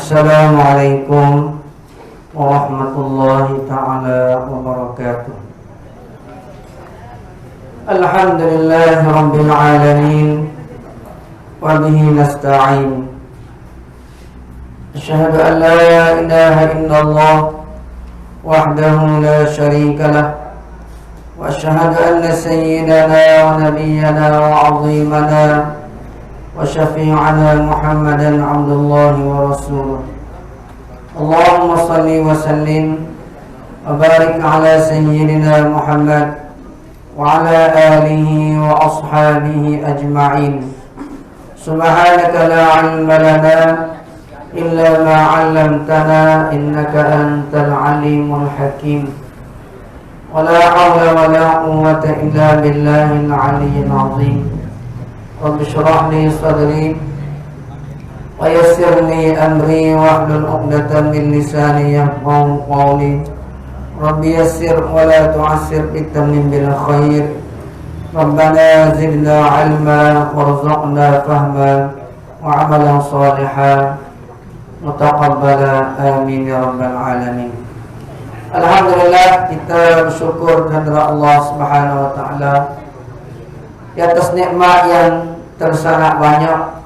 Assalamualaikum warahmatullahi ta'ala wabarakatuh. Alhamdulillahi rabbil alamin, wa bihi nasta'in. Asyhadu an la ilaha illallah wahdahu la syarika lah, wa asyhadu anna sayyidana wa nabiyyana wa 'azimana wa syafi'ana Muhammadan abdullahi wa rasuluh. Allahumma salli wa sallim wa barik ala sayyidina Muhammad wa ala alihi wa ashabihi ajma'in. Subhanaka la 'ilma lana illa ma 'allamtana innaka antal 'alimul hakim. Wa la hawla wa la quwwata illa billahil 'aliyyil 'azim. Rabbi shrah li sadri wa yassir li amri wahlul 'uqdatam min lisani yafqahu qawli. Rabbi yassir wa la tu'assir bitammin bil khair. Rabbana zidna 'ilma warzuqna fahma wa 'amalan shalihan mutaqabbala amin ya rabbal alamin. Alhamdulillah, kita bersyukur kepada Allah Subhanahu wa taala di atas nikmat yang tersangat banyak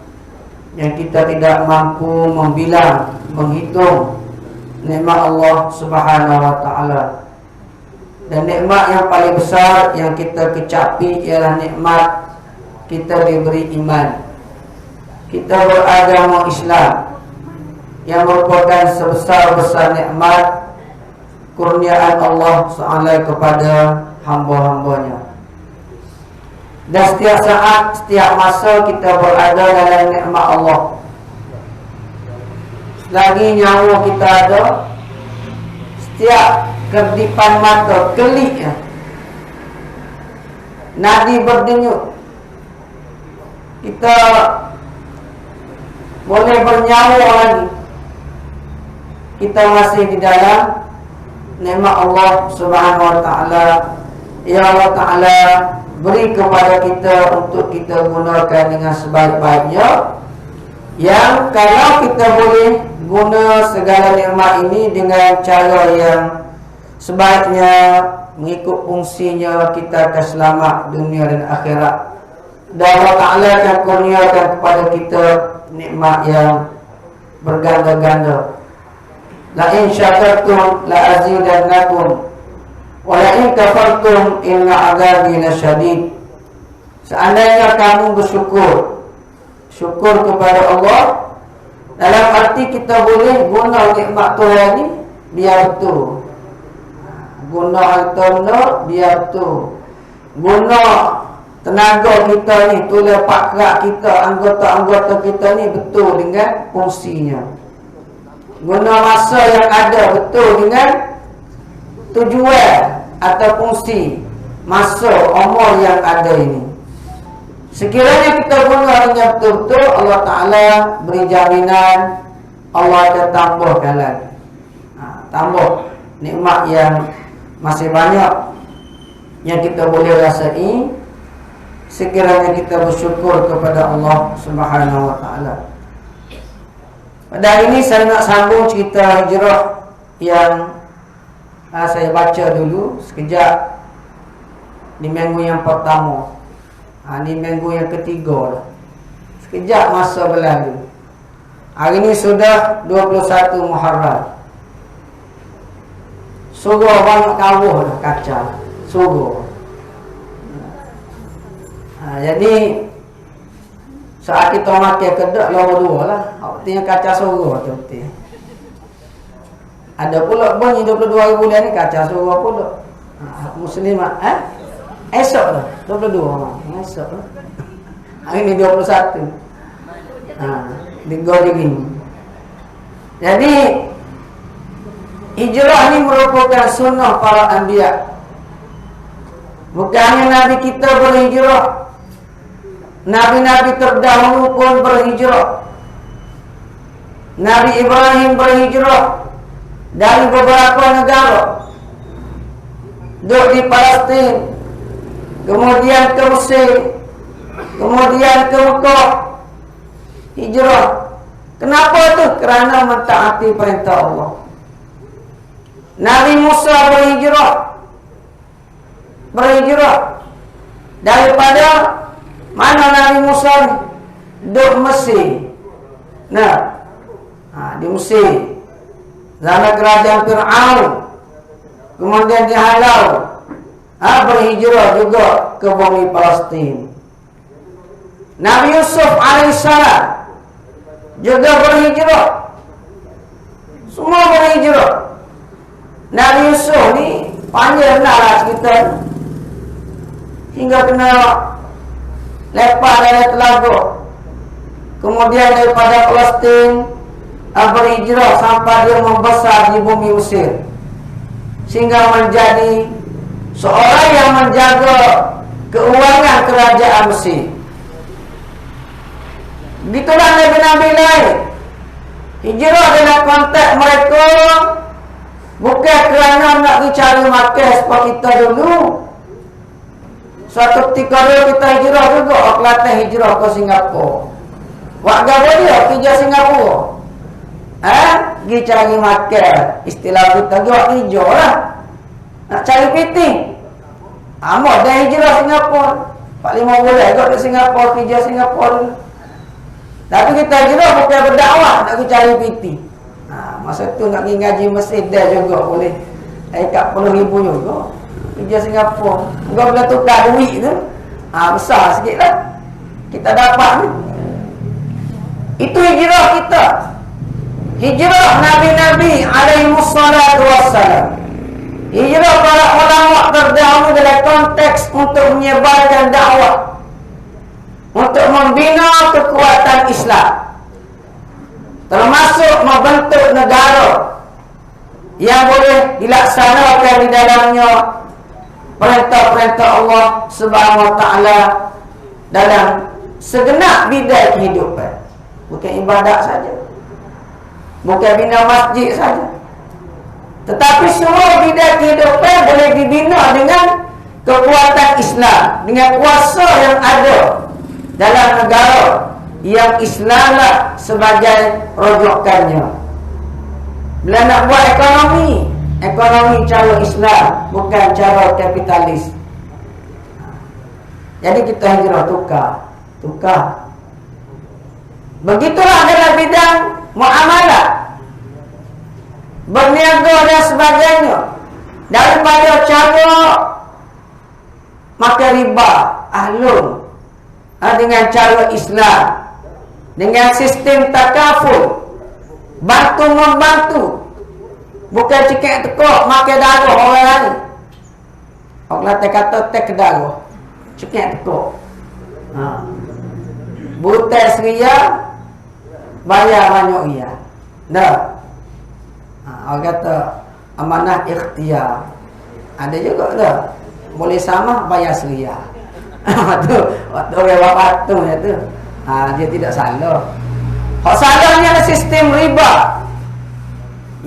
yang kita tidak mampu membilang, menghitung nikmat Allah Subhanahu wa taala. Dan nikmat yang paling besar yang kita kecapi ialah nikmat kita diberi iman. Kita beragama Islam yang merupakan sebesar-besar nikmat kurniaan Allah SWT kepada hamba-hambanya. Dan setiap saat, setiap masa kita berada dalam nikmat Allah. Selagi nyawa kita ada, setiap kedipan mata, kelip nadi berdenyut, kita boleh bernyawa lagi, kita masih di dalam nikmat Allah Subhanahu wa taala. Ya Allah Ta'ala beri kepada kita untuk kita gunakan dengan sebaik-baiknya, yang kalau kita boleh guna segala nikmat ini dengan cara yang sebaiknya, mengikut fungsinya, kita akan selamat dunia dan akhirat. Dan Allah Ta'ala akan kurniakan kepada kita nikmat yang berganda-ganda. La in syakartum la azidannakum wa la in kafartum inna adzabi lasyadid. Seandainya kamu bersyukur, syukur kepada Allah, dalam arti kita boleh guna nikmat Tuhan ni biar betul, guna harta biar betul, guna tenaga kita ni, tulang pakrak kita, anggota-anggota kita ni betul dengan fungsinya, guna masa yang ada betul dengan tujuan atau fungsi masa umur yang ada ini. Sekiranya kita guna dengan betul-betul, Allah Ta'ala beri jaminan Allah akan tambahkan lagi, tambah nikmat yang masih banyak yang kita boleh rasai sekiranya kita bersyukur kepada Allah Subhanahu wa taala. Pada hari ini saya nak sambung cerita hijrah yang saya baca dulu sekejap di minggu yang pertama. Ini minggu yang ketiga dah. Sekejap masa berlalu. Hari ini sudah 21 Muharram. Surah banyak kawah dah kaca. Surah. Jadi saat kita makan kedak lawa dua lah. Artinya kaca surah tu betul. Ada pula bunyi 22 bulan ni kaca surah pula. Muslimat esok dah 22 esok lah. Hari ni 21. Tiga hari ni. Jadi hijrah ni merupakan sunnah para anbiya. Bukannya Nabi kita berhijrah, Nabi-Nabi terdahulu pun berhijrah. Nabi Ibrahim berhijrah dari beberapa negara, duduk di Palestin, kemudian ke Mesir, kemudian ke Mekah, hijrah. Kenapa tu? Kerana mentaati perintah Allah. Nabi Musa berhijrah daripada mana Nabi Musa ni? Duduk Mesir. Nah, di Mesir zaman kerajaan Fir'aun, kemudian dihalau, berhijrah juga ke bumi Palestin. Nabi Yusuf alaihissalam juga berhijrah. Semua berhijrah. Nabi Yusuf ni panjang lah cerita, hingga kena lepas dari telaga. Kemudian daripada Palestin berhijrah sampai dia membesar di bumi Mesir, sehingga menjadi seorang yang menjaga keuangan kerajaan Mesir. Begitulah Nabi-Nabi lain hijrah dengan konteks mereka, bukan kerana nak dicari makan seperti kita dulu. Suatu ketika dulu kita hijrah juga, Kelantan hijrah ke Singapura. Warga dia kerja Singapura, pergi cari makan. Istilah kita buat hijau lah, nak cari piti. Amat dah hijrah Singapura 4-5 bulan kot di Singapura, kerja Singapura dulu. Tapi kita hijrah bukan berdakwah, nak pergi cari piti. Masa tu nak pergi ngaji Mesir dah juga boleh. Kat 10,000 juga kerja Singapura. Juga boleh tukar duit tu, besar sikit lah kita dapat ni. Itu hijrah kita, hijrah Nabi-Nabi alaihissalatu wassalam. Hijrah para ulama terdahulu dalam konteks untuk menyebarkan dakwah, untuk membina kekuatan Islam, termasuk membentuk negara yang boleh dilaksanakan di dalamnya perintah-perintah Allah Subhanahu wa taala dalam segenap bidang kehidupan. Bukan ibadat saja, bukan bina masjid saja, tetapi semua bidang kehidupan boleh dibina dengan kekuatan Islam, dengan kuasa yang ada dalam negara yang Islamlah sebagai rujukannya. Bila nak buat ekonomi cara Islam, bukan cara kapitalis. Jadi kita hijrah tukar. Begitulah dalam bidang muamalah, berniaga dan sebagainya. Daripada cara makan riba, ahlun, dengan cara Islam, dengan sistem takaful, bantu-membantu, bukan cekik tekuk makan darah orang lain. Orang kata tek darah, cekik tekuk. Butai seria, bayar banyak ia. Dah. Orang kata amanah ikhtiar. Ada juga dah. Boleh sama bayar seria. Waktu orang bapak tu tu. Dia tidak salah. Hak salahnya adalah sistem riba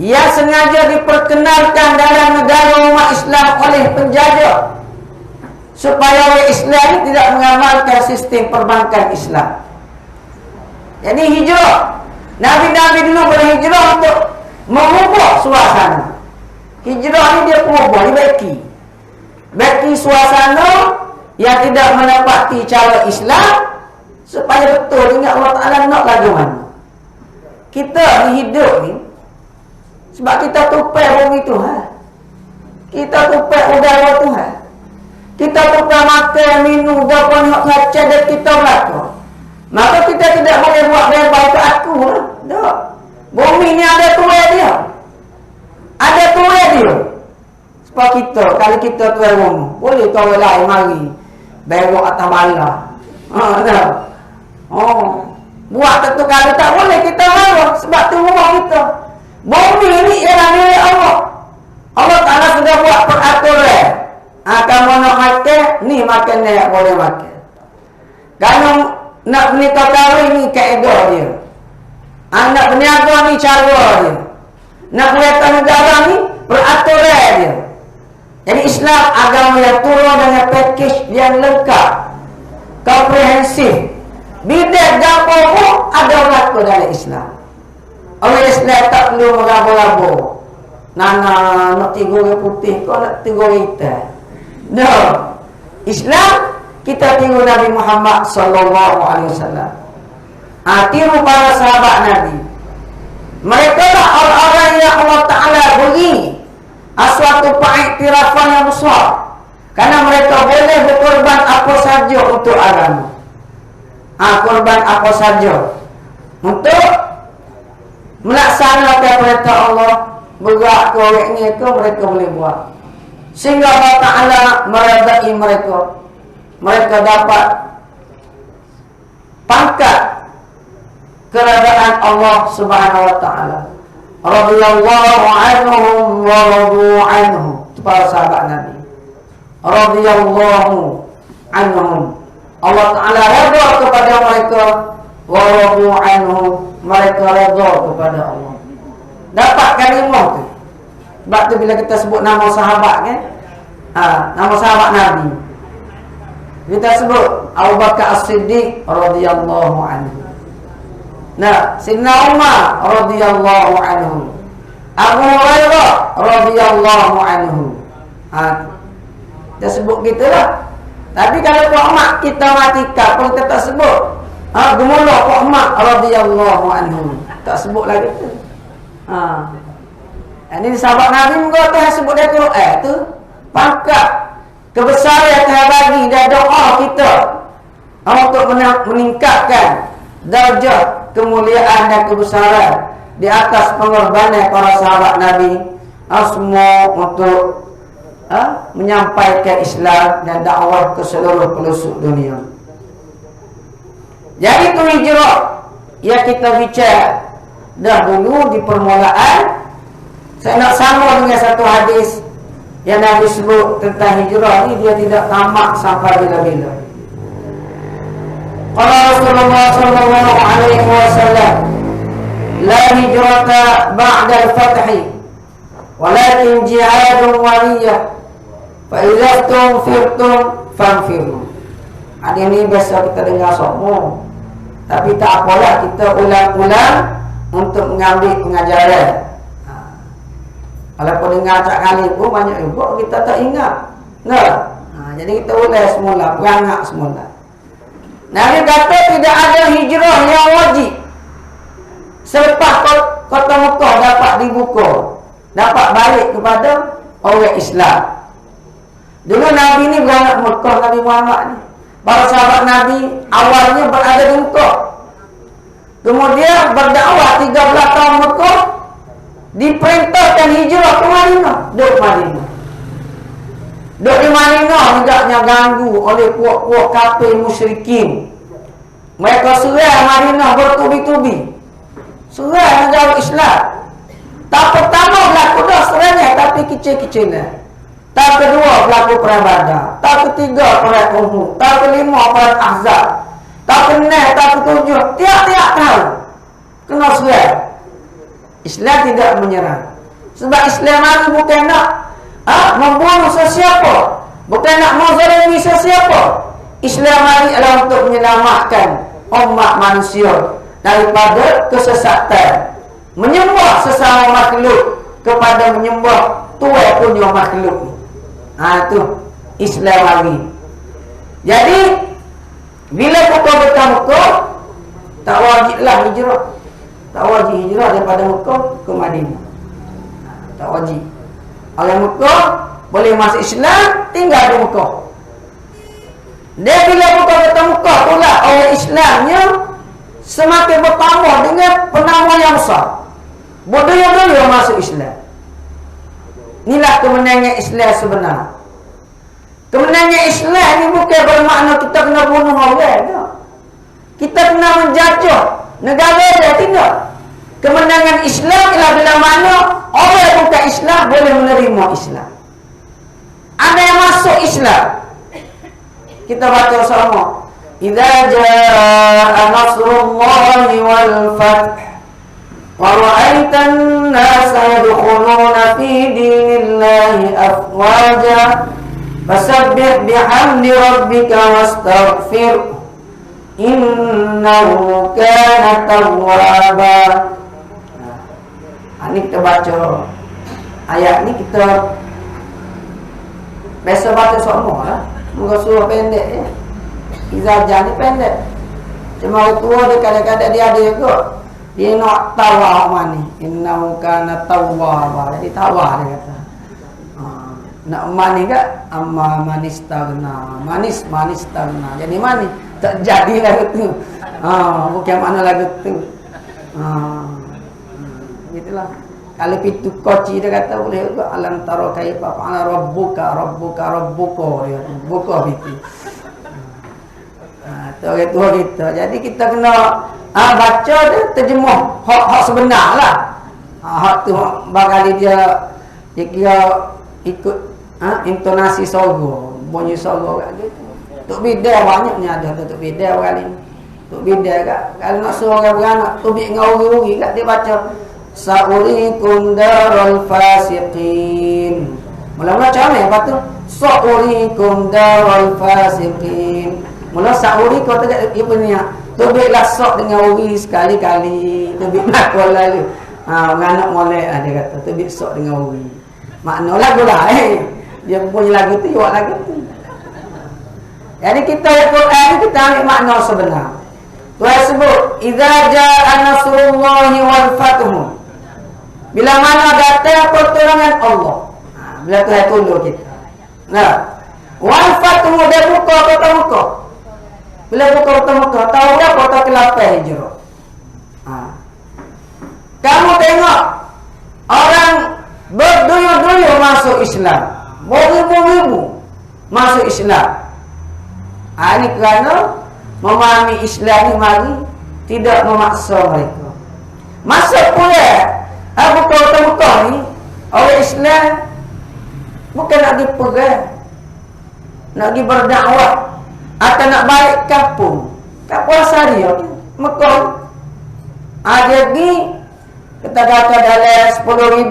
yang sengaja diperkenalkan dalam negara umat Islam oleh penjajah, supaya orang Islam tidak mengamalkan sistem perbankan Islam. Jadi hijrah, Nabi-Nabi dulu berhijrah untuk mengubah suasana. Hijrah ni dia ubah, dia bagi suasana yang tidak menepati cara Islam, supaya betul ingat Allah Ta'ala nak lagu mana. Kita ni hidup ni sebab kita tupai bumi Tuhan, kita tupai udara Tuhan, kita tupai makan, minum, apa nak kaca dan kita belakang. Maka kita tidak boleh buat baik ke aku lah. Tak. Bumi ni ada tuai dia, ada tuai dia. Sebab kita, kalau kita tuai bumi, boleh tuai lain mari berok atas malah. Tak. Buat tentu kalau tak boleh kita marah, sebab tu rumah kita. Bumi ni ialah milik Allah. Allah Ta'ala sudah buat peraturan. Kamu nak makan, ni makan ni boleh makan. Kalau nak menikah kahwin ni kaedah dia. Nak berniaga ni cara dia. Nak berletak negara ni peraturan dia. Jadi Islam agama yang turun dengan pakej yang lengkap, komprehensif. Bidang gambar pun ada berlaku dalam orang Islam. Orang Islam tak perlu meraba-raba. Nana nak tiga orang putih, kau nak tiga orang hitam. No. Islam kita tiru Nabi Muhammad sallallahu alaihi wasallam. Tiru para sahabat Nabi. Mereka lah orang-orang yang Allah Ta'ala beri suatu pengiktirafan yang besar. Karena mereka boleh berkorban apa saja untuk agama. Korban apa saja untuk melaksanakan perintah Allah. Berat ke orangnya ke mereka boleh buat. Sehingga Allah Ta'ala meredai mereka. Mereka dapat pangkat keredaan Allah Subhanahu wa Ta'ala. Radhiyallahu anhum wa radu anhu. Itu para sahabat Nabi. Radhiyallahu anhum. Allah Ta'ala redha kepada mereka, wa radu anhu. Mereka redha kepada Allah. Dapat kalimah tu. Sebab tu bila kita sebut nama sahabat kan, nama sahabat Nabi, kita sebut Abu Bakar As-Siddiq radhiyallahu anhu. Nah, Sayyidina Umar radhiyallahu anhu. Abu Hurairah radhiyallahu anhu. Kita sebut gitulah. Tapi kalau Pak Mak kita matikan pun kita tak sebut. Gemula Pak Mak radhiyallahu anhu. Tak sebut lagi tu. Ini sahabat Nabi muka Tuhan sebut dia Quran tu. Pangkat kebesaran Tuhan bagi dan doa kita untuk meningkatkan darjah kemuliaan dan kebesaran di atas pengorbanan para sahabat Nabi. Semua untuk menyampaikan Islam dan dakwah ke seluruh pelosok dunia. Jadi itu hijrah yang kita bicara dahulu di permulaan. Saya nak sama dengan satu hadis yang Nabi sebut tentang hijrah ni, dia tidak tamak sampai bila-bila. Qala Rasulullah sallallahu alaihi wasallam, la hijrata ba'da al-fath, walakin jihadun waliyah. Fa idza tunfirtum fanfiru. Hadis ni biasa kita dengar semua. Tapi tak apalah, kita ulang-ulang untuk mengambil pengajaran. Kalau dengar cak kali pun banyak juga kita tak ingat. Jadi kita ulang semula, perangak semula. Nabi kata tidak ada hijrah yang wajib selepas kota Mekah dapat dibuka, dapat balik kepada orang Islam. Dulu Nabi ni beranak Mekah, Nabi Muhammad ni. Para sahabat Nabi awalnya berada di Mekah. Kemudian berdakwah 13 tahun Mekah, diperintahkan hijrah ke Madinah. Duduk Madinah. Duduk di Madinah hendaknya ganggu oleh puak-puak kafir musyrikin. Mereka serang Madinah bertubi-tubi, serang negara Islam. Tak pertama berlaku dah serangnya, tapi kecil-kecilan. Tak kedua berlaku perang Badar. Tak ketiga perang Uhud. Tak kelima perang Ahzab. Tak keenam, tak ketujuh, tiap-tiap tahun kena serang. Islam tidak menyerang. Sebab Islam hari bukan nak membunuh sesiapa, bukan nak menzalimi sesiapa. Islam hari adalah untuk menyelamatkan umat manusia daripada kesesatan, menyembah sesama makhluk kepada menyembah Tuhan punya makhluk. Itu Islam hari. Jadi bila kita bertemu tak wajiblah hijrah. Tak wajib hijrah daripada Mekah ke Madinah. Tak wajib. Orang Mekah boleh masuk Islam, tinggal di Mekah. Dia bila Mekah kata Mekah pula, orang Islamnya semakin bertambah dengan penambah yang besar. Budaya-budaya masuk Islam. Inilah kemenangan Islam sebenar. Kemenangan Islam ni bukan bermakna kita kena bunuh orang. Kita kena menjajah negara dia, tidak. Kemenangan Islam ialah bila mana orang yang bukan Islam boleh menerima Islam. Ada yang masuk Islam. Kita baca sama. Idza jaa nasrullahi wal fath wa ra'aitan nasa yadkhuluna fi dinillahi afwaja fasabbih bihamdi rabbika wastaghfir innahu kana tawwaba. Ini kita baca ayat ni, kita biasa baca semua lah. Muka surah pendek ya. Izajah ni pendek. Cuma orang tua dia kadang-kadang dia ada juga. Dia nak tawar mana ni. Innahu kana tawwaba. Jadi tawar dia kata. Nak mani kan? Amma manis tagna. Manis tagna. Jadi mani. Tak jadi lagu tu. Bukan mana lagu tu. Gitulah. Kalau pintu koci dia kata boleh juga. Alam taro kaifa fa'ala rabbuka dia. Buka pintu. Tu orang tua kita. Jadi kita kena baca dia terjemuh hak sebenar lah. Hak tu bakal dia kira ikut intonasi sorgo, bunyi sorgo kat gitu. Tok bidai banyaknya ada tok bidai kali ni. Tok bidai kat kalau nak suruh orang beranak tubik dengan uri-uri kat dia baca sa'urikum darul fasiqin. Mula-mula macam mana? Lepas tu sa'urikum darul fasiqin. Mula sa'uri kau tegak dia punya tubiklah sok dengan uri sekali-kali. Tubik nak kau lalu. Beranak molek lah dia kata. Tubik sok dengan uri. Makna lagu lah dia punya lagu tu, buat lagu tu. Jadi kita Al-Quran ni kita ambil makna sebenar. Tuhan sebut idza jaa nasrullahi wal fathu. Bila mana datang pertolongan Allah. Bila Tuhan tolong kita. Nah, wal fathu dia buka kota Mekah. Bila buka kota Mekah, tahu dah kota ke-8 Hijrah. Kamu tengok orang berduyur-duyur masuk Islam. Beribu-ribu masuk Islam. Ini kerana memahami Islam ni mari tidak memaksa mereka. Masuk pula bukan Mekah ni orang Islam bukan nak pergi perang, nak pergi berdakwah atau nak balik kampung. Kampung asal dia Mekah. Jadi kita kata dalam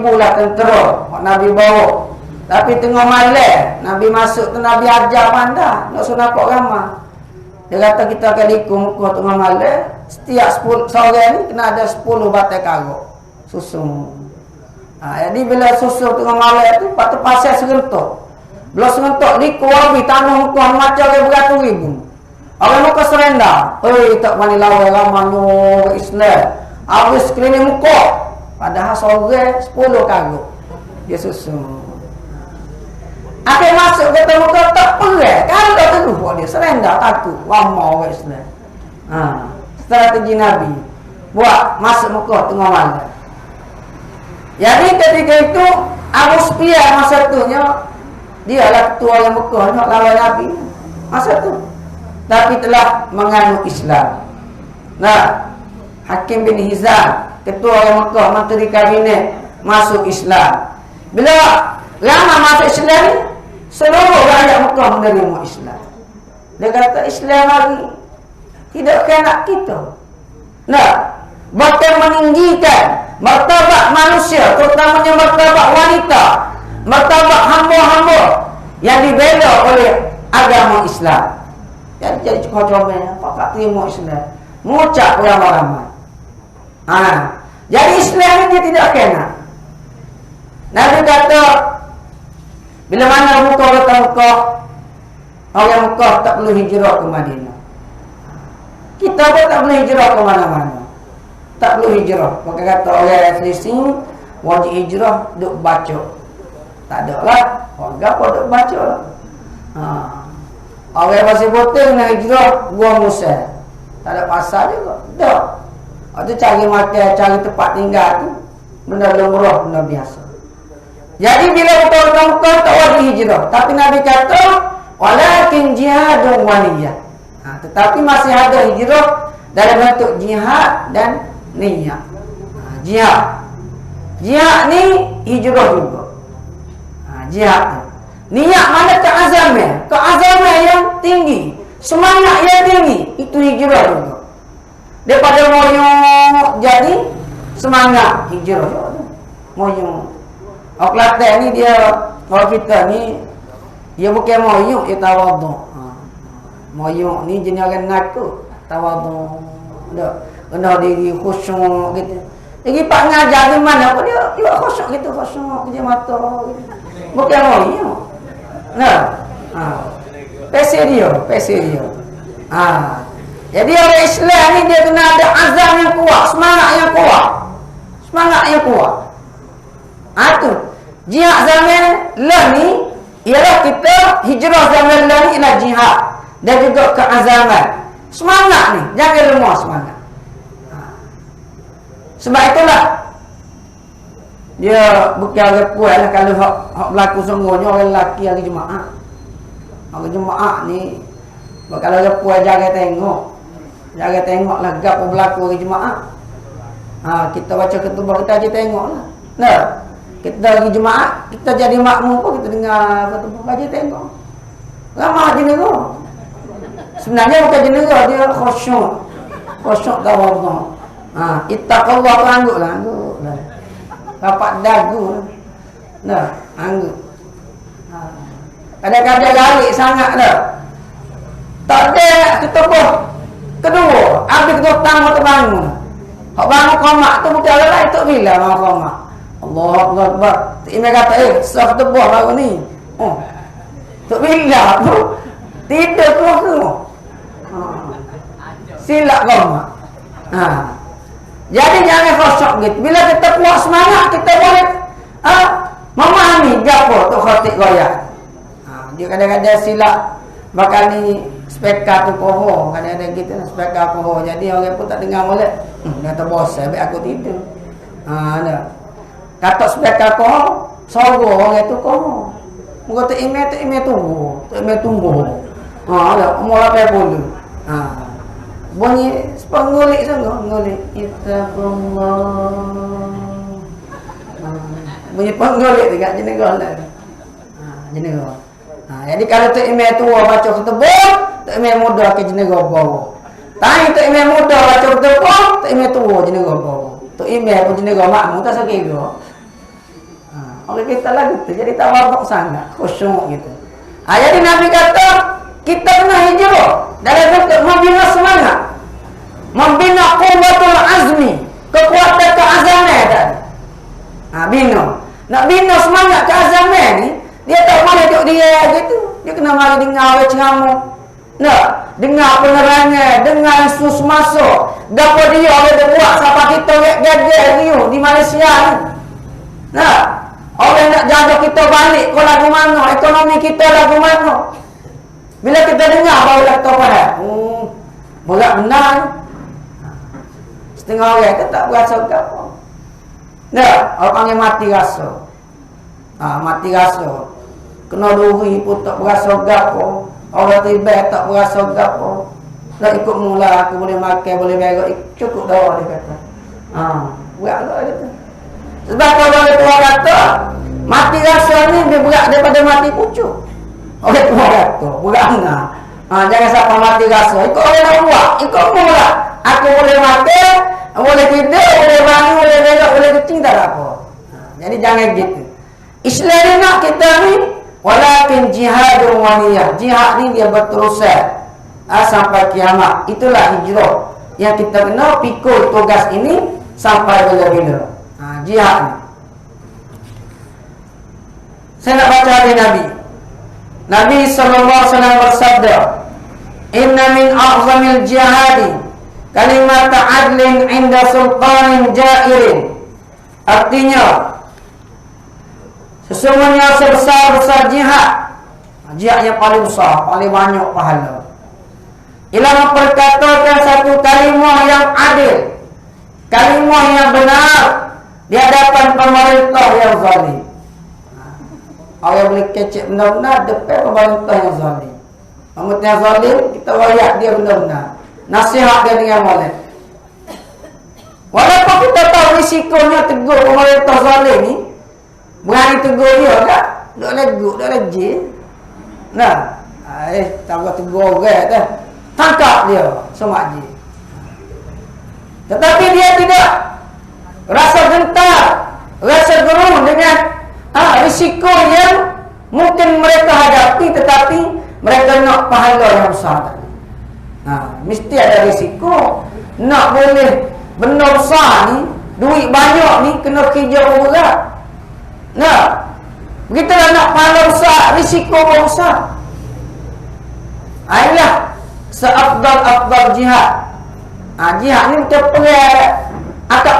10,000 lah tentera Nabi bawa. Tapi tengah malam Nabi masuk tu, Nabi ajar pandai nak suruh nampak ramai. Dia kata kita akan ikut Mekah tengah malam. Setiap 10 seorang ni kena ada 10 batai karuk susu. Jadi bila susu tengah malam tu patut pasal serentok. Bila serentok liku habis tanah Mekah macam dia beratus-ribu. Orang Mekah serenda. Tak mani lawan ramai Islam. Habis sekeliling Mekah. Padahal seorang 10 karuk dia susu. Akhir masuk kata Mekah tak perang. Kalau terus buat dia serenda takut. Ramai orang Islam. Strategi Nabi buat masuk Mekah tengah malam. Jadi ketika itu Abu Sufyan masa itunya dia adalah ketua yang Mekah nak lawan Nabi masa tu. Tapi telah menganut Islam. Nah, Hakim bin Hizam ketua yang Mekah, menteri kabinet masuk Islam. Bila lama masuk Islam ni, seluruh rakyat Mekah menerima Islam. Dia kata Islam lagi tidak kena kita. Nah, bahkan meninggikan martabat manusia, terutamanya martabat wanita, martabat hamba-hamba yang dibela oleh agama Islam. Jadi cukup-cukupnya pakak terima Islam, mengucap ramai-ramai. Jadi Islam ini dia tidak kena. Nabi kata bila mana buka kota Mekah, orang Mekah tak perlu hijrah ke Madinah. Kita pun tak perlu hijrah ke mana-mana. Tak perlu hijrah. Maka kata orang Filistin wajib hijrah duk baca. Tak ada lah. Orang apa duk baca lah. Orang masih betul nak hijrah buang Musa. Tak ada pasal juga. Tak. Itu cari makan, cari tempat tinggal tu benda lumrah, benda biasa. Jadi bila betul-betul tak wajib hijrah. Tapi Nabi kata walakin jihadun wa niyyah. Tetapi masih ada hijrah dalam bentuk jihad dan niat. Jihad. Jihad ni hijrah juga. Jihad tu. Niat mana keazaman. Keazaman yang tinggi. Semangat yang tinggi. Itu hijrah juga. Daripada moyong jadi semangat hijrah juga. Moyong. Orang Kelantan ni dia, orang kita ni dia bukan moyong, dia tawaduk. Moyong ni jenis orang ngaku tawaduk. Tak. Kena diri khusyuk gitu. Jadi pak ngajar di mana pun dia khusyuk gitu, khusyuk kerja mata gitu. Bukan moyo. Nah. Pesi dia. Jadi orang Islam ni dia kena ada azam yang kuat, semangat yang kuat. Tu. Jihad zaman lah ni ialah kita hijrah zaman lah ni ialah jihad dan juga keazaman. Semangat ni, jangan lemah semangat. Sebab itulah dia bukan orang puas lah kalau hak berlaku sungguhnya orang lelaki hari Jumaat. Hari Jumaat ni kalau orang puas jaga tengoklah apa berlaku hari Jumaat. Kita baca ketubah kita aja tengoklah. Nah, kita hari Jumaat kita jadi makmum pun kita dengar ketubah aja tengok. Ramah jenera. Sebenarnya bukan jenera, dia khusyuk tawadhu. Ittaqallah tu angguk lah. Rapat dagu lah. Nah, angguk. Kadang-kadang lari sangat dah. Tak ada ketubah kedua. Habis kedua pertama tu bangun. Hak bangun qomat tu bukan orang lain tak bila bangun qomat. Allahu Akbar. Imam kata, sah ketubah baru ni. Tak bila tu. Tidur keluar tu. Silap qomat. Jadi jangan khusyuk gitu. Bila kita kuat semangat, kita boleh memahami gapo tu khatib goyah. Dia kadang-kadang silap bakal ni spekar tu poho, kadang-kadang gitu spekar poho. Jadi orang pun tak dengar molek. Dia kata bosan, baik aku tidur. Ada. Kata spekar poho, sorgo orang tu poho. Muka tu email tunggu. Ada umur 80. Bunyi pengulik sungguh, ngulik Ittaqullah. Bunyi pengulik dekat jenera lah. Jenera. Jadi kalau tu imam tua baca ketubah, tu imam muda ke jenera bawah. Tapi tu imam muda baca ketubah, tu imam tua jenera bawah. Tu imam pun jenera makmum tak sekira. Orang kita lah gitu, jadi tak wabak sangat, khusyuk gitu. Jadi Nabi kata, kita kena hijrah dalam bentuk membina semangat, membina quwwatul azmi, kekuatan keazaman tadi. Nak bina semangat keazaman ni, dia tak boleh duduk dia gitu. Dia kena mari dengar orang ceramah. Nak dengar penerangan, dengar sus masuk. Gapo dia boleh buat sampai kita gagal riu di Malaysia ni. Nah, orang nak jaga kita balik ke lagu mana, ekonomi kita lagu mana. Bila kita dengar baru kita faham. Berat benar. Setengah orang tu tak berasa apa. Nah, orang panggil mati rasa. Mati rasa. Kena duri pun tak berasa gapo. Orang tiba tak berasa gapo. Dah ikut mula aku boleh makan, boleh berak, cukup dah dia kata. Berat tak kata. Sebab kalau orang tua kata, mati rasa ni lebih berat daripada mati pucuk. Orang tua kata, berat benar. Jangan sampai mati rasa. Ikut orang nak buat, ikut mula. Aku boleh makan, boleh tidur, boleh bangun, boleh berak, boleh kecing, tak ada apa. Jadi jangan gitu. Islam ni nak kita ni walakin jihadun wa niyah. Jihad ni dia berterusan sampai kiamat. Itulah hijrah yang kita kena pikul tugas ini sampai bila-bila. Jihad ni. Saya nak baca hadis Nabi. Nabi sallallahu alaihi wasallam bersabda, "Inna min a'zamil jihadi kalimat adlin 'inda sultanin jairin." Artinya sesungguhnya sebesar-besar jihad, jihad yang paling besar, paling banyak pahala, ialah memperkatakan satu kalimah yang adil, kalimah yang benar di hadapan pemerintah yang zalim. Orang boleh kecek benar-benar depan pemerintah yang zalim. Pemerintah yang zalim, kita rakyat dia benar-benar. Nasihat dia dengan molek. Walaupun kita tahu risikonya tegur pemerintah zalim ni, berani tegur dia tak? Duk leguk, duk lejik. Nah, tak boleh tegur orang dah. Tangkap dia, semak je. Tetapi dia tidak rasa gentar, rasa gerun dengan risiko yang mungkin mereka hadapi, tetapi mereka nak pahala yang besar tadi. Mesti ada risiko. nak boleh benda besar ni, duit banyak ni, kena kerja berat. Nah, begitu nak pahala besar, risiko besar. Inilah seafdal jihad. Jihad ni kita perang akak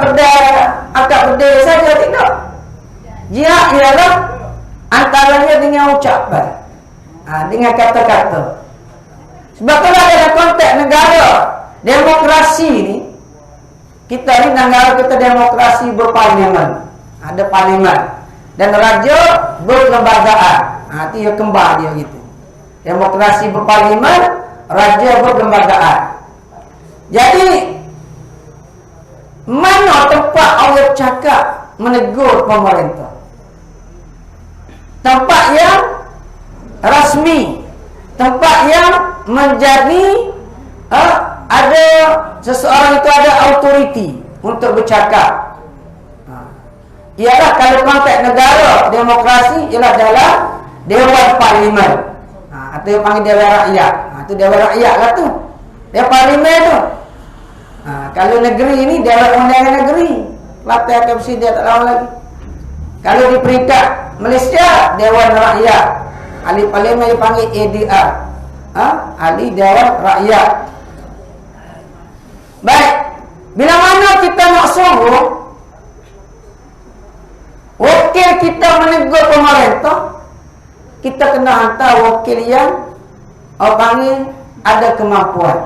pedai saja, tidak. Jihad ialah antaranya dengan ucapan, dengan kata-kata. Sebab kalau dalam konteks negara demokrasi ni, kita ni negara kita demokrasi berparlimen, ada parlimen, dan raja berlembagaan. Itu ya kembar dia gitu. Demokrasi berparlimen, raja berlembagaan. Jadi mana tempat Allah cakap menegur pemerintah? Tempat yang rasmi, tempat yang menjadi ada seseorang itu ada autoriti untuk bercakap. Ialah kalau konteks negara demokrasi ialah dalam Dewan Parlimen, atau yang panggil Dewan Rakyat. Itu Dewan Rakyat lah tu, Dewan Parlimen tu. Kalau negeri ini Dewan Undangan Negeri, Kelantan akan bersih, dia tak lawan lagi. Kalau di peringkat Malaysia, Dewan Rakyat, ahli parlimen dipanggil ADR, ahli Dewan Rakyat. Baik, bila mana kita nak suruh wakil kita menegur pemerintah, kita kena hantar wakil yang orang panggil ada kemampuan.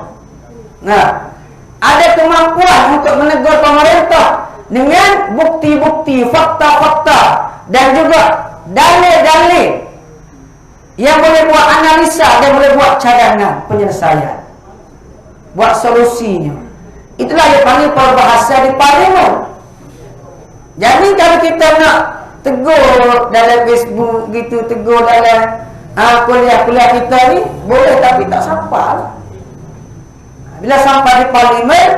Nah, ada kemampuan untuk menegur pemerintah dengan bukti-bukti, fakta-fakta, dan juga dalil-dalil yang boleh buat analisa dan boleh buat cadangan penyelesaian, buat solusinya. Itulah yang panggil peribahasa di parlimen. Jadi kalau kita nak tegur dalam Facebook gitu, tegur dalam kuliah-kuliah kita ni boleh, tapi tak sampai. Bila sampai di parlimen,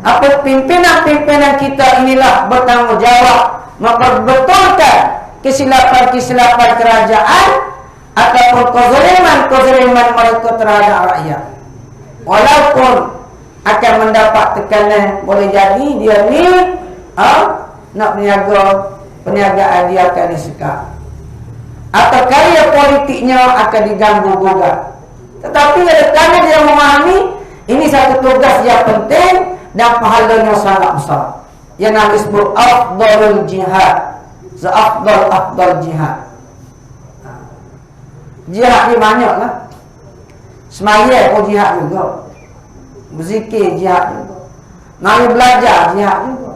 apa pimpinan-pimpinan kita inilah bertanggungjawab memperbetulkan kesilapan-kesilapan kerajaan ataupun kezaliman mereka terhadap rakyat. Walaupun akan mendapat tekanan, boleh jadi dia ni nak perniagaan dia akan disekat, atau karya politiknya akan diganggu gugat. Tetapi kerana dia memahami ini satu tugas yang penting dan pahalanya sangat besar, yang Nabi sebut afdalul jihad, seafdal jihad. Jihad ni banyak lah. Semaya pun jihad juga, berzikir jihad juga, mari belajar jihad juga,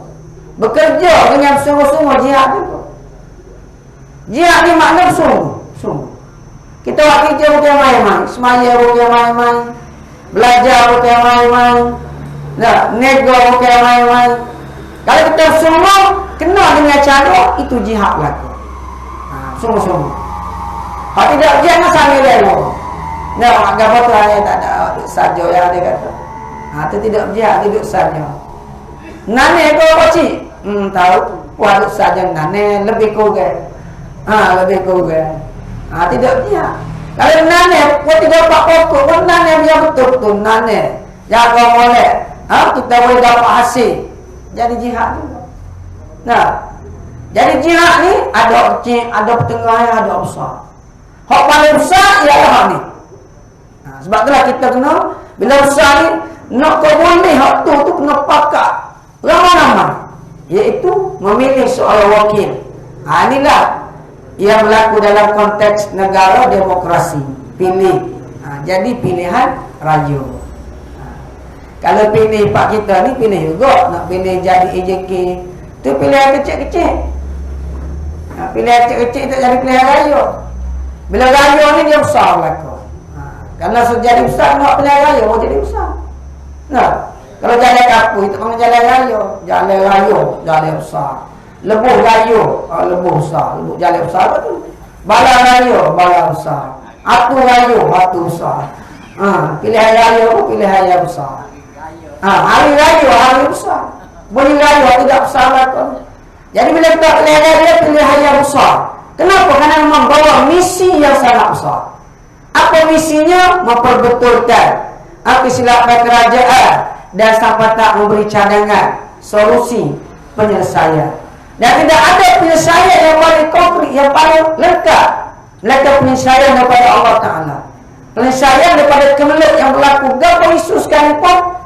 bekerja dengan sungguh-sungguh jihad juga. Jihad ni makna sungguh. Kita buat kerja bukan main-main, semaya bukan main-main, belajar bukan main-main, nego bukan main-main. Kalau kita sungguh kena dengan cara itu, jihad lah. Sungguh-sungguh. Kalau tidak, jangan sambil lelo. Agama tu hanya tak ada duduk saja yang dia kata. Itu tidak jihad, duduk saja. Nane kau kecil, tahu? Duduk saja nane lebih kurang. Lebih kurang. Tidak jihad. Kalau nane, kau tidak dapat pokok pun nane yang betul-betul nane. Jaga molek. Kita boleh dapat hasil. Jadi jihad juga. Jadi jihad ni ada kecil, ada pertengah, ada besar. Hak paling besar ialah hak ni. Sebab itulah kita kena, bila besar ni, nak kau boleh hak tu kena pakat ramai-ramai, iaitu memilih seorang wakil. Inilah yang berlaku dalam konteks negara demokrasi. Pilih. Jadi pilihan raja. Kalau pilih pak kita ni, pilih juga. Nak pilih jadi AJK, tu pilihan kecil-kecil. Pilihan kecil-kecil tak jadi pilihan raya. Bila raya ni dia besar berlaku. Kalau jadi besar, nak pilihan raya, mau jadi besar. Kalau jalan kapu, itu panggil jalan raya. Jalan besar. Lebuh raya, lebuh besar. Lebuh jalan besar apa tu? Bala raya, bala besar. Atu raya, atu besar. Pilihan raya pun pilihan raya besar. Hari raya, hari besar. Bunyi raya tidak besar berlaku. Jadi bila kita pilihan raya, pilihan raya besar. Kenapa? Kerana membawa misi yang sangat besar. Apa misinya? Memperbetulkan kesilapan kerajaan dan sampai tak memberi cadangan solusi penyelesaian. Dan tidak ada penyelesaian yang paling konkret, yang paling lengkap melainkan penyelesaian daripada Allah Ta'ala. Penyelesaian daripada kemelut yang berlaku gapa isu sekalipun.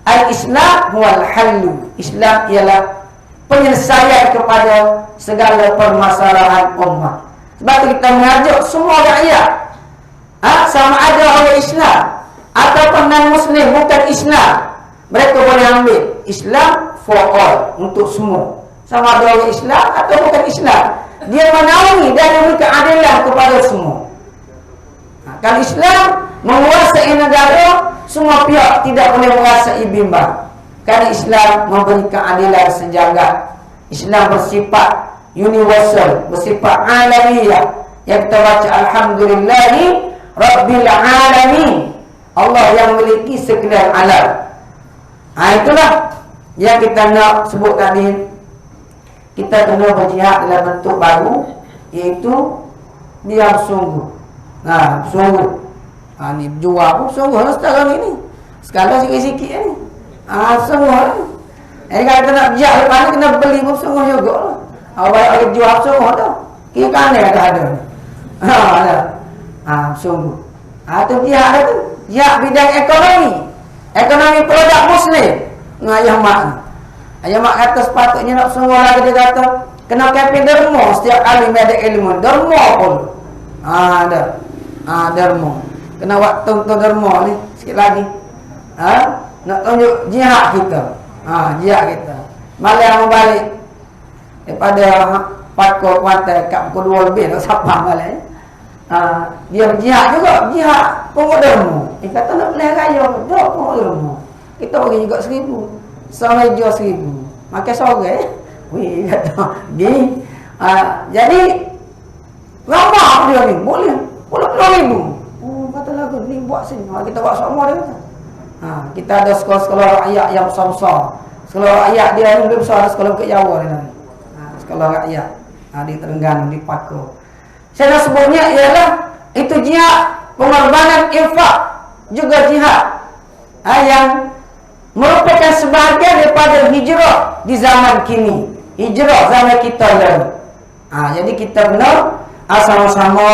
Al-Islam huwal hallu. Islam ialah penyelesaian kepada segala permasalahan ummah. Sebab itu kita mengajak semua rakyat, sama ada orang Islam ataupun non-Muslim bukan Islam, mereka boleh ambil Islam for all, untuk semua, sama ada orang Islam atau bukan Islam. Dia menaungi dan memberi keadilan kepada semua. Kalau Islam menguasai negara, semua pihak tidak boleh merasai bimbang. Kerana Islam memberi keadilan sejagat. Islam bersifat universal, bersifat alamiah. Yang kita baca Alhamdulillahi Rabbil Alamin, Allah yang memiliki sekalian alam. Itulah yang kita nak sebut tadi. Kita kena berjihad dalam bentuk baru, iaitu diam sungguh. Sungguh. Ni jual pun sungguh lah sekarang ini. Sekarang sikit-sikit ni. Sungguh lah. Kalau kita nak berjihad lepas ni, kena beli pun sungguh juga lah. Awal-awal jual sungguh tu. Kira kan ada. Sungguh. Itu jihad tu. Jihad bidang ekonomi. Ekonomi produk Muslim. Ayah mak ni. Ayah mak kata sepatutnya nak sungguh lagi, dia kata kena kapi derma setiap kali ada ilmu. Derma pun. Ada. Derma. Kena waktu untuk derma ni sikit lagi. Nak tunjuk jihad kita. Jihad kita. Malam balik daripada pakar kuantai kat pukul 2 lebih tak sapang balik. Dia berjihad juga, jihad pokok derma. Dia kata nak beli raya, dak pokok derma. Kita bagi juga 1,000. Seorang jual 1,000. Makan sore. Wih, kata gini. Jadi ramah dia ni, boleh 10,000. Kata lagu ni buat sini. Kita buat semua dia kata. Kita ada sekolah-sekolah rakyat yang besar-besar. Sekolah rakyat dia ni lebih besar, ada sekolah Bukit Jawa dia ni. Sekolah rakyat di Terengganu, di Pakoh. Saya nak sebutnya ialah itu jihad, pengorbanan infak, juga jihad yang merupakan sebahagian daripada hijrah di zaman kini. Hijrah zaman kita lalu. Jadi kita benar sama-sama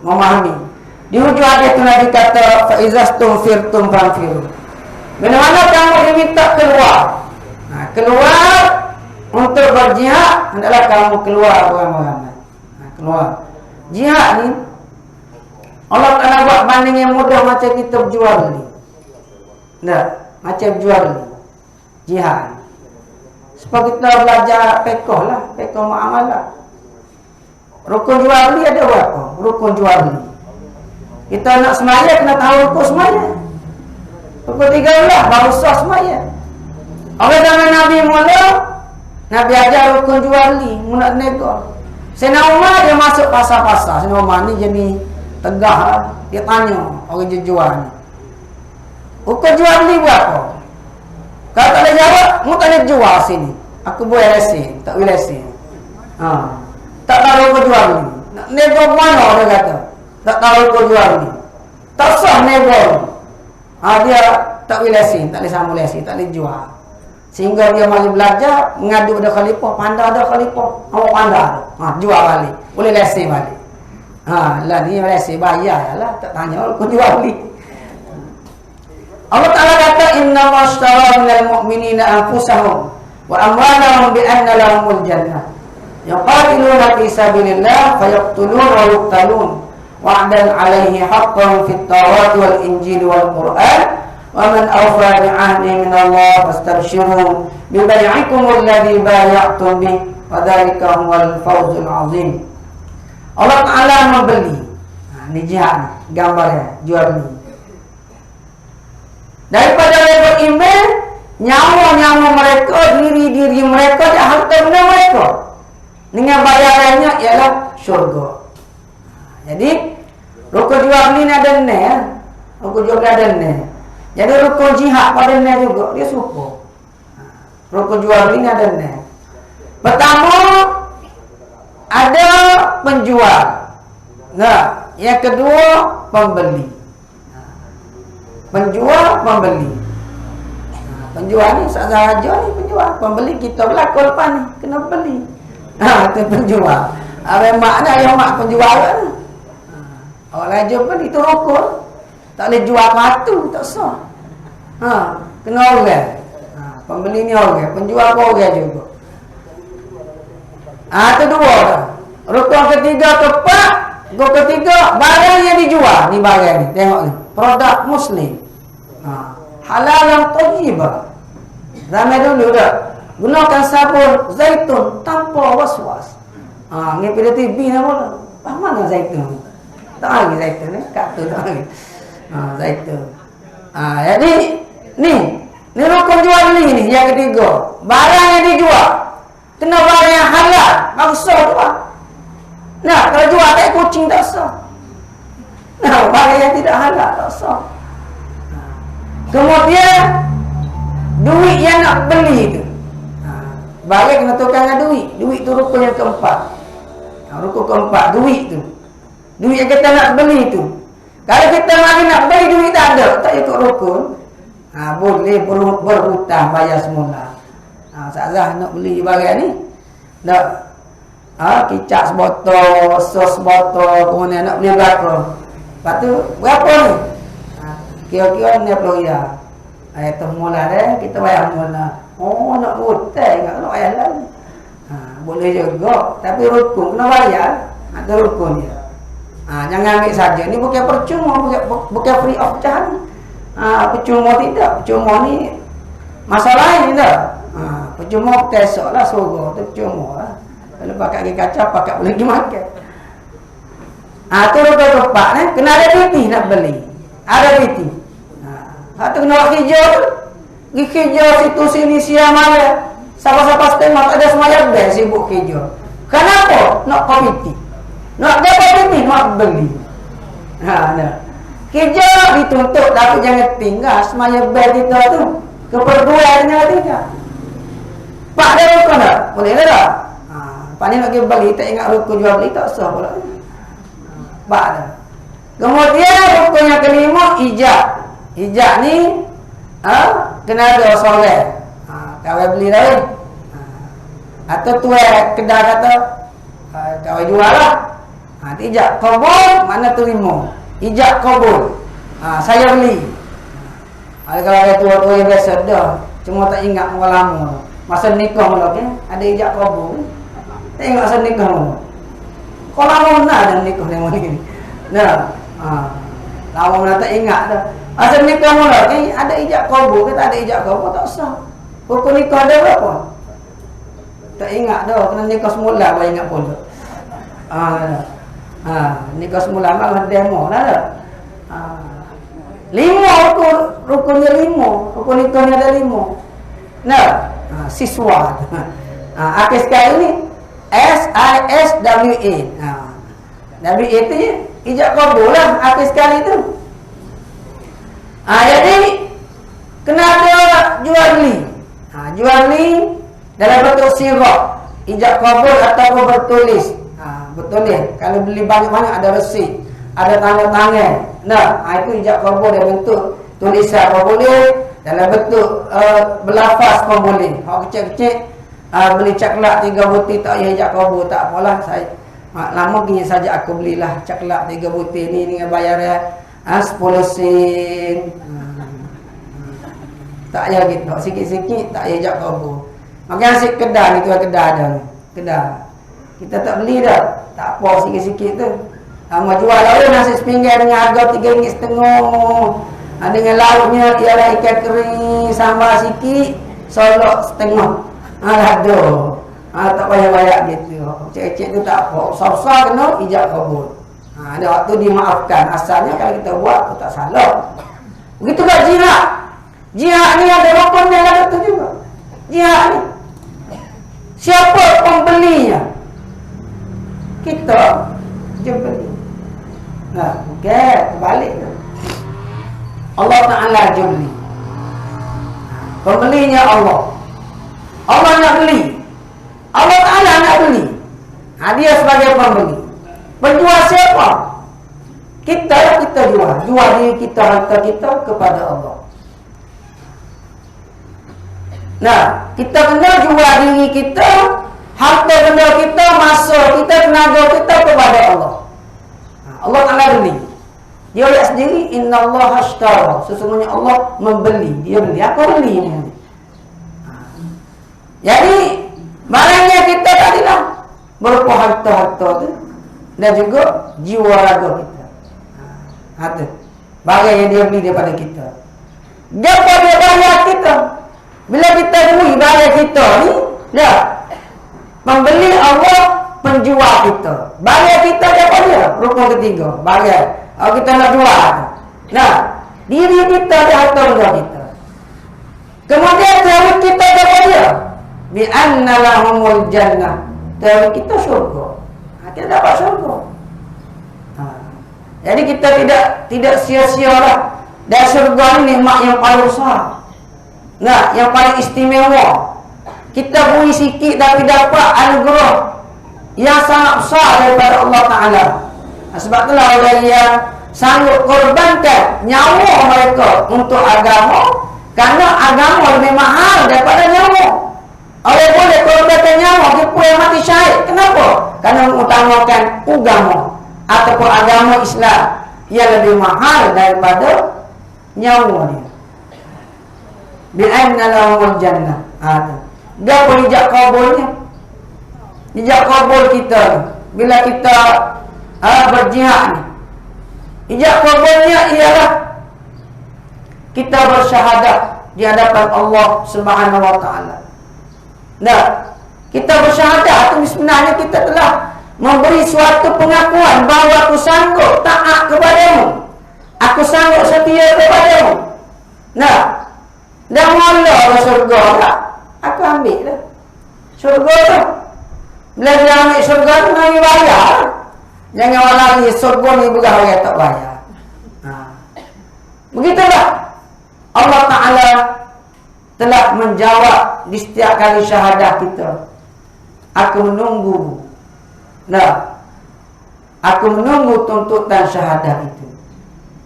memahami. Di hujung hadis itu Nabi kata, fa izastum firtum fanfiru. Bila-mana kamu diminta keluar, keluar untuk berjihad, hendaklah kamu keluar beramai-ramai. Keluar. Jihad ni Allah Ta'ala buat banding yang mudah macam kita berjual ni. Macam berjual ni. Jihad. Sebab kita belajar pekoh lah, pekoh muamalah. Rukun jual beli ada berapa? Rukun jual beli. Kita nak semaya kena tahu rukun semaya. Rukun 13 baru sah semaya. Orang zaman Nabi mula, Nabi ajar rukun jual beli, nak nego. Sayyidina Umar dia masuk pasar-pasar. Sayyidina Umar ni jadi tegah lah. Dia tanya orang jual ni, rukun jual beli berapa? Kalau tak boleh jawab, mu tak boleh jual sini. Aku boleh lesen, tak boleh lesen. Tak tahu rukun jual beli. Nak nego mana dia kata? Tak tahu rukun jual beli. Tak sah nego. Dia tak boleh lesen, tak boleh sambung lesen, tak boleh jual. Sehingga dia mari belajar, mengadu pada khalifah, pandai ada khalifah, awak pandai. Jual balik. Boleh lesen balik. Lah ni lesen bayar lah, tak tanya rukun jual beli. Allah Ta'ala kata, inna mashtara minal mu'minina anfusahum wa amwalahum bi anna lahumul jannah yuqatiluna fi sabilillah fayaqtulun wa yuqtalun wa'dan 'alaihi haqqan fit tawrat wal injil wal qur'an wa man awfa bi 'ahdi min Allah fastabshiru bi bai'ikum alladhi bay'atum bih wa dzalika huwal fawzul 'azim. Allah Ta'ala membeli. Ni jihad, gambarnya jual beli. Daripada mereka beriman, nyawa-nyawa mereka, diri-diri mereka dan harta benda mereka, dengan bayarannya ialah syurga. Jadi rukun jual beli ni ada ni, rukun jual beli ada ni. Jadi rukun jihad pada ni juga, dia serupa. Rukun jual beli ni ada ni. Pertama, ada penjual. Yang kedua, pembeli. Penjual, pembeli. penjual ni Ustazah Raja ni penjual, pembeli kita berlaku lepas ni kena beli. Tu penjual. Makna yang mak penjual ni. Orang raja beli tu rokok. Tak boleh jual kartu, tak sah. Kena orang. Pembeli ni orang, penjual pun orang juga. Tu dua dah. Rukun ketiga keempat, rukun ketiga barang yang dijual ni barang ni. Tengok ni. Produk muslim. Halal yang thayyibah. Ramai dulu dah. Gunakan sabun zaitun tanpa was-was. Ni pada TV nak bola. Mana zaitun? Tak lagi zaitun ni. Kat tu tak lagi. Zaitun. Jadi ni rukun jual beli ni yang ketiga. Barang yang dijual kena barang yang halal. Baru sah jual. Nah, kalau jual tak kucing tak sah. Nah, barang yang tidak halal tak sah. Kemudian duit yang nak beli tu, barang kena tukar dengan duit. Duit tu rukun yang keempat. Rukun keempat, duit tu. Duit yang kita nak beli tu. Kalau kita mari nak beli duit tak ada, tak ikut rukun. Boleh berhutang bayar semula. Ustazah nak beli barang ni. Nak kicap sebotol, sos sebotol, kemudian nak beli berapa. Lepas tu berapa ni? Kira-kira RM60. Tu mula kita bayar mula. Nak hutang nak bayar lagi. Boleh juga, tapi rukun kena bayar. Ada rukun dia. Jangan ambil saja. Ni bukan percuma, bukan free of charge. Percuma tidak. Percuma ni masalah ni dah. Percuma tesok lah suruh tu percuma lah. Kalau pakai pergi kacau, pakai boleh pergi makan. Tu rukun keempat ni, kena ada piti nak beli. Ada piti. Tu kena buat hijau tu. Pergi hijau situ sini siang malam. Siapa-siapa setengah tak ada semayang bel sibuk hijau. Kenapa? Nak piti. Nak dapat piti, nak beli. Hijau dituntut tapi jangan tinggal semayang bel kita tu. Keperduan jangan tinggal. Pak dia rukun tak? Boleh tak? Pak ni nak pergi beli, tak ingat rukun jual beli, tak sah pula. Pak dia. Kemudian rukun yang kelima, ijab. Ijab ni kena ada soleh. Kawai beli lain. Atau tuai kedai kata kawai jual lah. Ijab kabul, mana terima. Ijab kabul. Saya beli. Kalau ada tua-tua yang biasa dah, cuma tak ingat orang lama. Masa nikah mula kan, ada ijab kabul. Tak ingat masa nikah mula. Kau lama mana ada nikah ni mana ni? Lama mana tak ingat dah. Masa nikah mula kan, ada ijab kabul ke tak ada ijab kabul, tak sah. Hukum nikah ada berapa? Tak ingat dah, kena nikah semula baru ingat pula. Nikah semula malah demo dah dah. 5 rukunnya 5. Rukun nikahnya ada 5. Siswa. Akhir sekali ni SISWA. WA tu je ijab kabul lah akhir sekali tu. Jadi kena ada jual beli. Jual beli dalam bentuk sirah, ijab kabul ataupun bertulis. Bertulis. Kalau beli banyak-banyak ada resit, ada tanda tangan. Itu ijab kabul dalam bentuk tulisan pun boleh, dalam bentuk berlafaz pun boleh. Hak kecil-kecil beli caklat 3 butir tak payah ijab kabul, tak apalah. Saya lama gini saja aku belilah caklat 3 butir ni dengan bayaran 10 sen. Tak payah gitu, sikit-sikit tak payah ijab kabul. Maka asyik kedai ni, tu kedai ada ni. Kedai. Kita tak beli dah. Tak apa sikit-sikit tu. Mau jual lauk nasi sepinggan dengan harga RM3.5. Dengan lauknya ialah ikan kering, sambal sikit, solok setengah. Ada. Tak payah bayar gitu. Cek-cek tu tak apa. Usah-usah kena ijab kabul. Ada waktu dimaafkan. Asalnya kalau kita buat tu tak salah. Begitu kat jihad. Jihad ni ada rukun yang ada tu juga. Jihad ni. Siapa pembelinya? Kita je beli. Okey, balik tu. Allah Ta'ala je beli. Pembelinya Allah. Allah nak beli. Allah Ta'ala nak beli. Dia sebagai pembeli. Penjual siapa? Kita jual. Jual diri kita, harta kita kepada Allah. Nah, kita kena jual diri kita, harta benda kita, masa kita, tenaga kita kepada Allah. Allah Ta'ala beli. Dia lihat sendiri, Inna Allah ashtara. Sesungguhnya Allah membeli. Dia beli. Aku beli ni. Jadi, barangnya kita tadilah berupa harta-harta tu. Dan juga jiwa raga kita. Harta. Barang yang dia beli daripada kita. Dia bayar kita. Bila kita beli barang kita ni, dah. Pembeli Allah, penjual kita. Bayar kita siapa dia? Rukun ketiga. Bayar. Kalau kita nak jual. Nah, diri kita dia harta benda kita. Kemudian tawhid kita siapa dia? Bi anna lahumul jannah. Tawhid kita syurga. Kita dapat syurga. Jadi kita tidak sia-sialah. Dan syurga ni nikmat yang paling besar. Nah, yang paling istimewa. Kita beri sikit tapi dapat anugerah yang sangat besar daripada Allah Ta'ala. Sebab itulah orang yang sanggup korbankan nyawa mereka untuk agama, kerana agama lebih mahal daripada nyawa. Orang boleh korbankan nyawa jumpa yang mati syahid. Kenapa? Kerana mengutamakan agama ataupun agama Islam yang lebih mahal daripada nyawa dia. Bi'anna lahumul jannah. Dia pun ijab kabulnya. Ijab kabul kita bila kita berjihad ni. Ijab kabulnya ialah kita bersyahadat di hadapan Allah Subhanahu wa taala. Nah, kita bersyahadat itu sebenarnya kita telah memberi suatu pengakuan bahawa aku sanggup taat kepadamu. Aku sanggup setia kepadamu. Nah, dah mula surga tak? Aku ambil dah. Surga tu. Bila dia ambil surga tu, nak bayar. Jangan orang lagi, surga ni bukan orang tak bayar. Begitulah. Allah Ta'ala telah menjawab di setiap kali syahadah kita. Aku menunggu. Nah, aku menunggu tuntutan syahadah itu.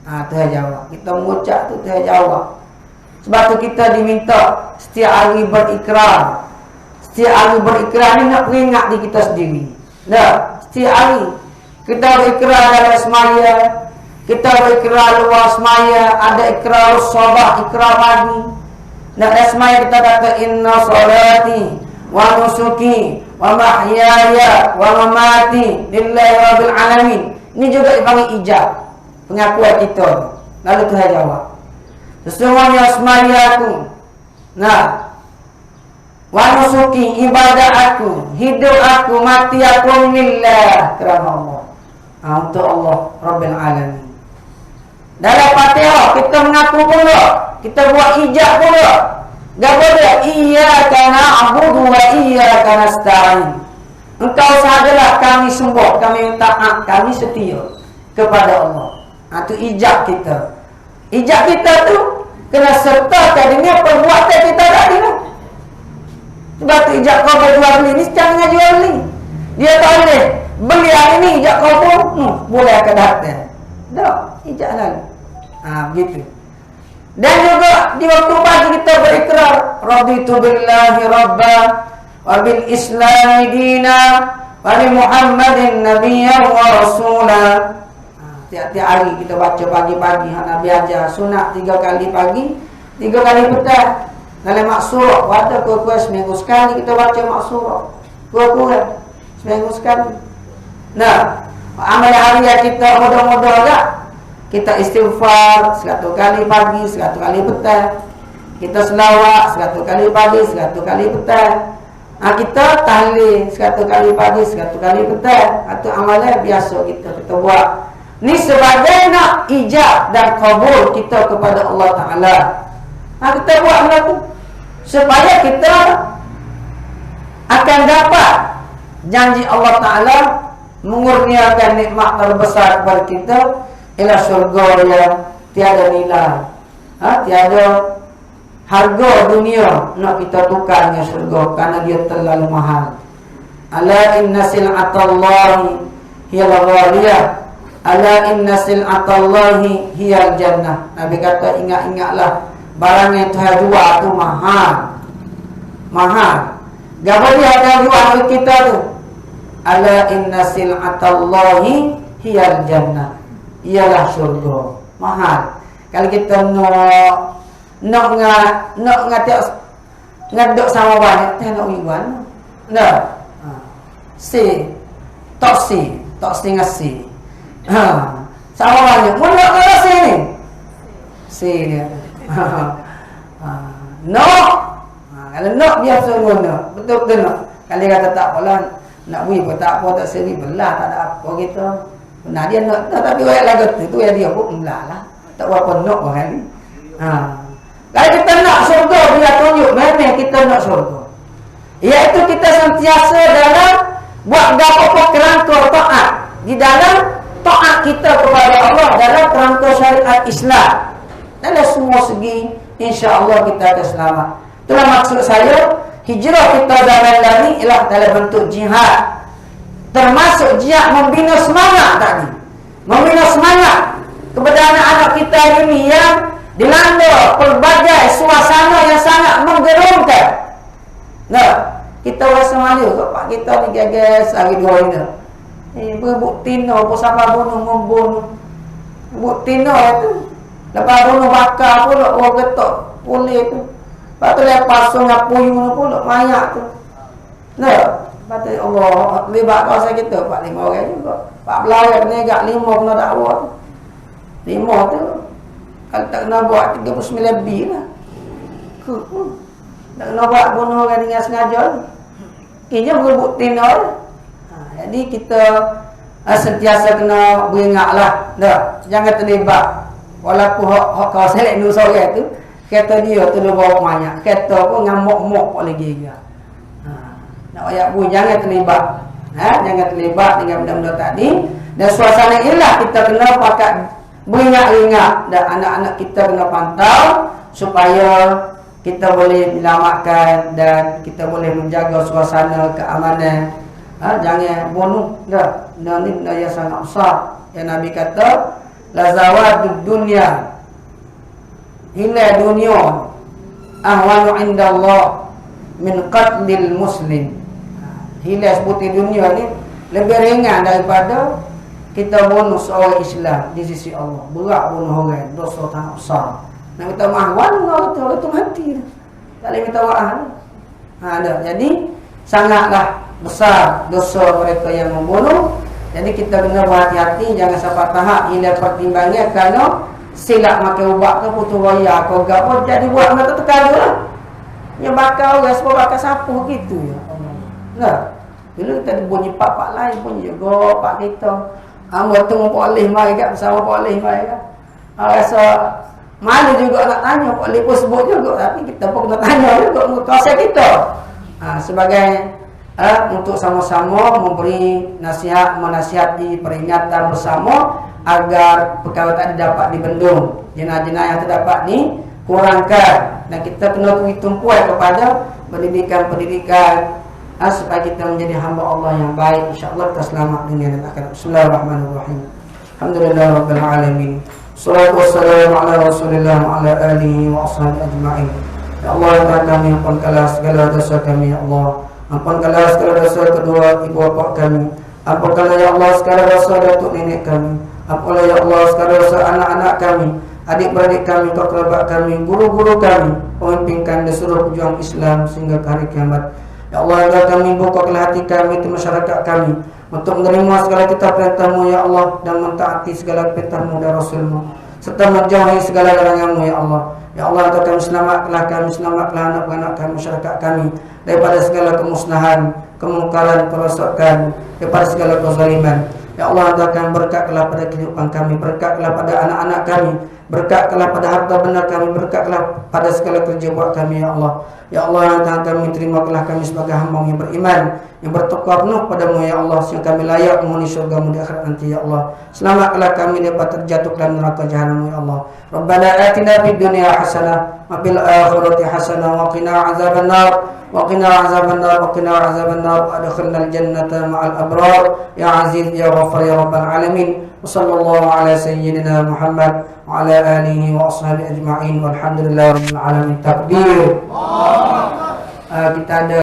Tuhan jawab. Kita mengucap tu, Tuhan jawab. Sebab tu kita diminta setiap hari berikrar. Setiap hari berikrar ni nak peringat di kita sendiri. Nah, setiap hari kita berikrar dalam semaya, kita berikrar luar semaya, ada ikrar sabah, ikrar pagi. Nah, dalam semaya kita kata inna salati wa nusuki wa mahyaya wa mamati lillahi rabbil alamin. Ini juga dipanggil ijab, pengakuan kita. Lalu Tuhan jawab, sesungguhnya semayaku, nah, wa nusuki, ibadah aku, hidup aku, mati aku lillah, kerana Allah, untuk Allah Rabbil Alamin. Dalam Fatihah kita mengaku pula, kita buat ijab pula. Gapada iyyaka na'budu wa iyyaka nasta'in. Engkau sahajalah kami sembah, kami taat, kami setia kepada Allah. Itu ijab kita. Ijab kita tu kena sertakan dengan perbuatan kita tadi lah. Sebab tu ijab kau jual beli ni secara dengan jual beli. Dia tak boleh beli hari ni ijab kau pun boleh akan datang. Tak, ijab lalu. Begitu. Dan juga di waktu pagi kita berikrar raditu billahi rabba wa bil islami dina wa bi muhammadin nabiyyan wa rasula. Tiap-tiap hari kita baca pagi-pagi Nabi ajar sunat 3 kali pagi, 3 kali petang. Dalam maksurah ada kurang-kurang seminggu sekali kita baca maksurah. Kurang-kurang seminggu sekali. Nah, amal harian kita mudah-mudah tak? Kita istighfar 100 kali pagi, 100 kali petang. Kita selawat 100 kali pagi, 100 kali petang. Kita tahlil 100 kali pagi, 100 kali petang. Itu amalan biasa kita buat. Ni sebagai nak ijab dan kabul kita kepada Allah Ta'ala. Kita buat benda tu supaya kita akan dapat janji Allah Ta'ala mengurniakan nikmat terbesar kepada kita, ialah syurga yang tiada nilai, tiada harga dunia nak kita tukar dengan syurga, kerana dia terlalu mahal. Ala inna sil'atallahi hiyal ghaliyah, ala inna sil'atallahi hiyal jannah. Nabi kata ingat-ingatlah barang yang Tuhan jual tu mahal. mahal. Gapo dia akan jual kita tu? Ala inna sil'atallahi hiyal jannah. Ialah syurga. Mahal. Kalau kita nak ngaduk sama banyak, teh nak iwan. Nah. Tok si ngasi. Sama banyak. Mun nak ngasi ni. Si dia. No. Kalau nak biasa guna. Betul-betul nak. Kalau kata tak apalah, nak bui pun tak apa, tak seri belah, tak ada apa kita. Nah dia nak tapi orang lagu tu ya dia pun belah lah. Tak apa nak orang ni. Kalau kita nak surga, dia tunjuk memang kita nak surga. Iaitu kita sentiasa dalam buat apa-apa kerangka taat. Di dalam taat kita kepada Allah dalam kerangka syariat Islam. Dalam semua segi, insya-Allah kita akan selamat. Itulah maksud saya, hijrah kita zaman ini ialah dalam bentuk jihad. Termasuk jihad membina semangat tadi. Membina semangat kepada anak-anak kita ini yang dilanda pelbagai suasana yang sangat menggerunkan. Nah, kita rasa malu kok pak kita ni gagas hari dua ini. Berbukti no apa siapa bunuh membunuh. Bukti no itu. Lepas bunuh bakar pula orang ketok boleh tu. Lepas tu lepas sungai puyuh pula mayat tu. Nah, lepas tu Allah libat kuasa kita 4-5 orang juga. 14 orang kena agak 5 kena dakwa tu. 5 tu kalau tak kena buat 39 lebih lah. Tak kena buat bunuh orang dengan sengaja. Kini berbukti nol. Jadi kita sentiasa kena beringatlah. Dah, jangan terlibat. Walaupun hak kau selek nu sore tu, kata dia tu lu bawa banyak. Kata pun ngamuk-muk pun lagi dia. Nak ayat bu jangan terlibat. Jangan terlibat dengan benda-benda tadi. Dan suasana inilah kita kena pakat beringat-ingat dan anak-anak kita kena pantau supaya kita boleh menyelamatkan dan kita boleh menjaga suasana keamanan. Jangan bunuh dah. Ini benda yang sangat besar. Yang Nabi kata, la zawadud dunya. Hilang dunia ahwanu indallah min qatlil muslim. Hilang seperti dunia ni lebih ringan daripada kita bunuh seorang Islam di sisi Allah. Berat bunuh orang, dosa sangat besar. Nak minta maaf, orang tu mati dah. Tak boleh minta maaf. Jadi sangatlah besar dosa mereka yang membunuh. Jadi kita kena berhati-hati, jangan sampai tahap hilang pertimbangan kerana silap makan ubat ke putus raya ke apa jadi buat mata tekan lah. Yang bakar orang sebab bakar sapu gitu ya. Nah, dulu kita bunyi pak lain pun juga pak kita. Amba tunggu boleh mai kat bersama boleh mai kat. Rasa malu juga nak tanya boleh pun sebut juga tapi kita pun kena tanya juga kuasa kita. Sebagai untuk sama-sama memberi nasihat, menasihati, peringatan bersama agar perkara tadi dapat dibendung, jenayah-jenayah yang terdapat ni kurangkan dan kita kena tumpuan kepada pendidikan-pendidikan supaya kita menjadi hamba Allah yang baik. InsyaAllah kita selamat dunia dan akhirat. Bismillahirrahmanirrahim. Alhamdulillahirabbil alamin. Wassalatu wassalamu ala Rasulillah wa ala alihi wa ashabihi ajma'in. Ya Allah, ya kami ampunkanlah segala dosa kami ya Allah. Ampunkanlah segala dosa kedua ibu bapa kami. Ampunkanlah ya Allah segala dosa datuk nenek kami. Ampunkanlah ya Allah segala dosa anak-anak kami, adik-beradik kami, kerabat kami, guru-guru kami, pemimpinkan dan seluruh pejuang Islam sehingga ke hari kiamat. Ya Allah, agar kami bukakanlah hati kami di masyarakat kami untuk menerima segala kitab perintah-Mu ya Allah dan mentaati segala perintah-Mu dan Rasul-Mu serta menjauhi segala larangan-Mu ya Allah. Ya Allah, agar kami selamatkanlah anak-anak kami, masyarakat kami daripada segala kemusnahan, kemungkaran, kerosakan, daripada segala kezaliman. Ya Allah, agar berkatlah pada kehidupan kami, berkatlah pada anak-anak kami, berkatlah pada harta benda kami, berkatlah pada segala kerja buat kami ya Allah. Ya Allah, yang kami terimakanlah kami sebagai hamba yang beriman, yang bertakwa penuh padamu ya Allah, sehingga kami layak menghuni syurga-Mu di akhirat nanti ya Allah. Selamatkanlah kami daripada terjatuh dalam neraka jahanam ya Allah. Rabbana atina fid dunya hasanah wa fil akhirati hasanah wa qina azabannar wa qina azabannar wa qina azabannar wa adkhilnal jannata ma'al abrar ya aziz ya ghafar ya rabbal alamin. Wa sallallahu ala sayyidina Muhammad wa ala alihi wa ashabihi ajma'in walhamdulillahi rabbil alamin. Takbir. kita ada